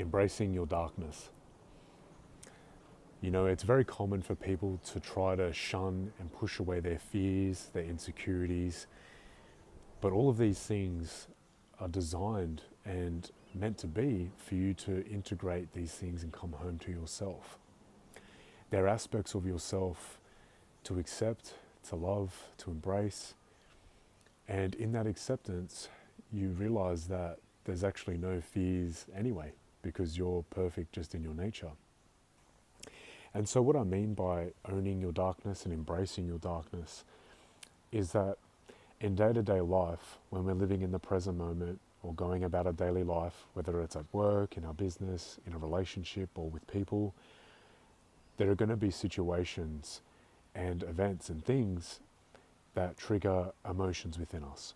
embracing your darkness. You know, it's very common for people to try to shun and push away their fears, their insecurities, but all of these things are designed and meant to be for you to integrate these things and come home to yourself. They're aspects of yourself to accept, to love, to embrace, and in that acceptance, you realize that there's actually no fears anyway, because you're perfect just in your nature. And so what I mean by owning your darkness and embracing your darkness is that in day-to-day life, when we're living in the present moment or going about our daily life, whether it's at work, in our business, in a relationship, or with people, there are going to be situations and events and things that trigger emotions within us.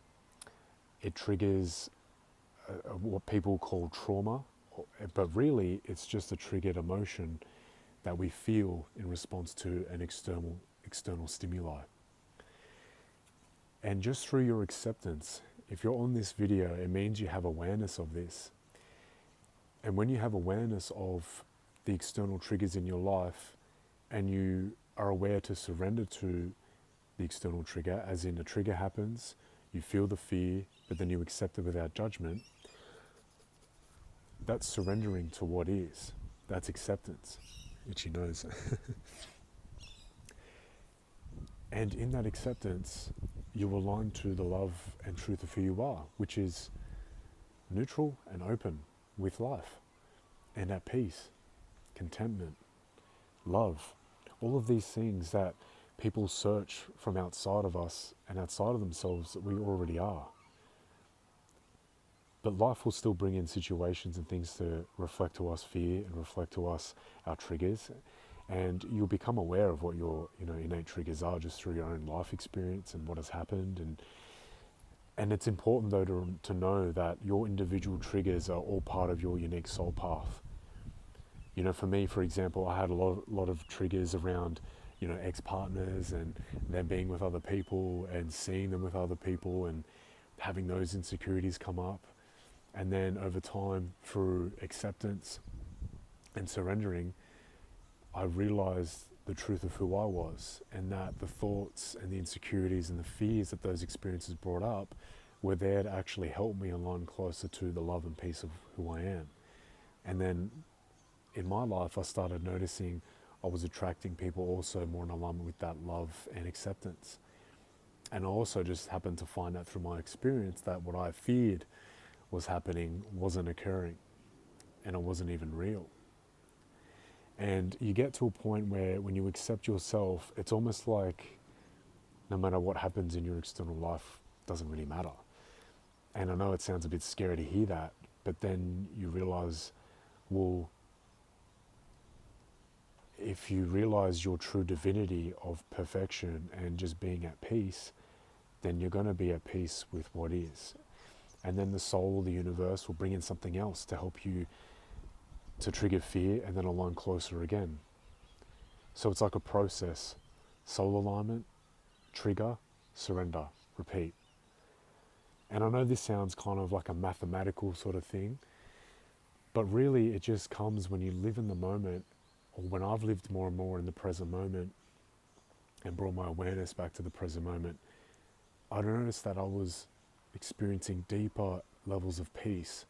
It triggers what people call trauma, but really it's just a triggered emotion that we feel in response to an external stimuli. And just through your acceptance, if you're on this video, it means you have awareness of this. And when you have awareness of the external triggers in your life, and you are aware to surrender to the external trigger, as in a trigger happens, you feel the fear, but then you accept it without judgment, that's surrendering to what is. That's acceptance. Itchy nose. And in that acceptance, you align to the love and truth of who you are, which is neutral and open with life, and at peace, contentment, love, all of these things that people search from outside of us and outside of themselves that we already are. But life will still bring in situations and things to reflect to us fear and reflect to us our triggers. And you'll become aware of what your innate triggers are just through your own life experience and what has happened. And it's important though to know that your individual triggers are all part of your unique soul path. You know, for me, for example, I had a lot of triggers around, ex-partners and them being with other people and seeing them with other people and having those insecurities come up. And then over time, through acceptance and surrendering, I realized the truth of who I was, and that the thoughts and the insecurities and the fears that those experiences brought up were there to actually help me align closer to the love and peace of who I am. And then in my life, I started noticing I was attracting people also more in alignment with that love and acceptance. And I also just happened to find out through my experience that what I feared was happening wasn't occurring, and it wasn't even real. And you get to a point where when you accept yourself, it's almost like no matter what happens in your external life, it doesn't really matter. And I know it sounds a bit scary to hear that, but then you realize, well, if you realize your true divinity of perfection and just being at peace, then you're going to be at peace with what is. And then the soul, the universe, will bring in something else to help you to trigger fear and then align closer again. So it's like a process. Soul alignment, trigger, surrender, repeat. And I know this sounds kind of like a mathematical sort of thing, but really it just comes when you live in the moment, or when I've lived more and more in the present moment and brought my awareness back to the present moment, I noticed that I was experiencing deeper levels of peace,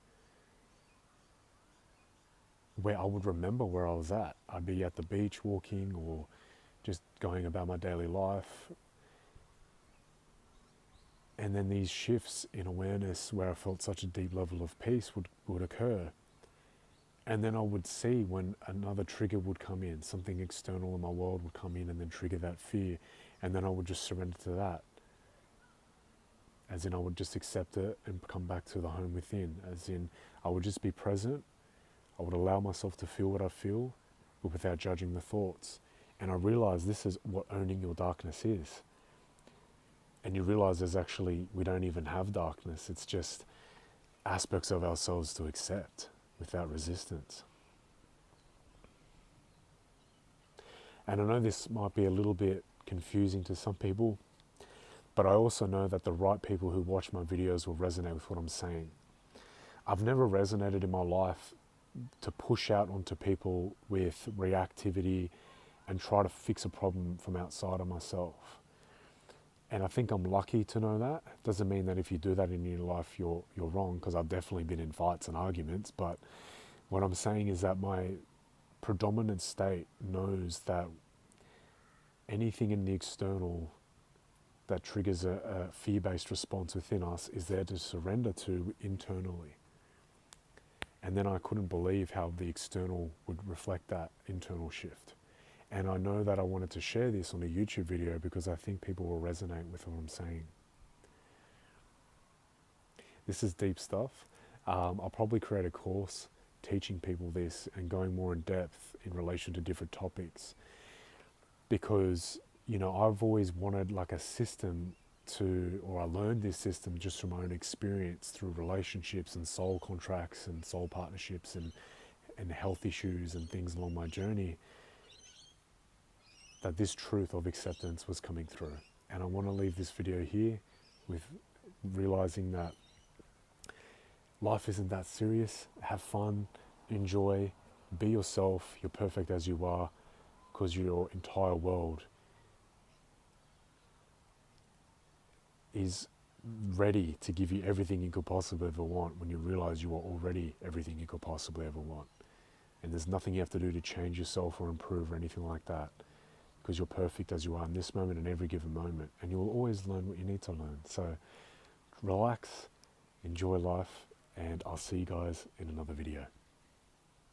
where I would remember where I was at. I'd be at the beach walking or just going about my daily life. And then these shifts in awareness where I felt such a deep level of peace would occur. And then I would see when another trigger would come in, something external in my world would come in and then trigger that fear. And then I would just surrender to that. As in, I would just accept it and come back to the home within. As in, I would just be present. I would allow myself to feel what I feel, but without judging the thoughts. And I realized this is what owning your darkness is. And you realize we don't even have darkness. It's just aspects of ourselves to accept without resistance. And I know this might be a little bit confusing to some people, but I also know that the right people who watch my videos will resonate with what I'm saying. I've never resonated in my life to push out onto people with reactivity and try to fix a problem from outside of myself. And I think I'm lucky to know that. Doesn't mean that if you do that in your life, you're wrong, because I've definitely been in fights and arguments. But what I'm saying is that my predominant state knows that anything in the external that triggers a fear-based response within us is there to surrender to internally. And then I couldn't believe how the external would reflect that internal shift. And I know that I wanted to share this on a YouTube video because I think people will resonate with what I'm saying. This is deep stuff. I'll probably create a course teaching people this and going more in depth in relation to different topics, because I've always wanted like a system or I learned this system just from my own experience through relationships and soul contracts and soul partnerships and health issues and things along my journey, that this truth of acceptance was coming through. And I want to leave this video here with realizing that life isn't that serious. Have fun, enjoy, be yourself. You're perfect as you are, because your entire world is ready to give you everything you could possibly ever want when you realize you are already everything you could possibly ever want. And there's nothing you have to do to change yourself or improve or anything like that, because you're perfect as you are in this moment and every given moment, and you will always learn what you need to learn. So relax, enjoy life, and I'll see you guys in another video.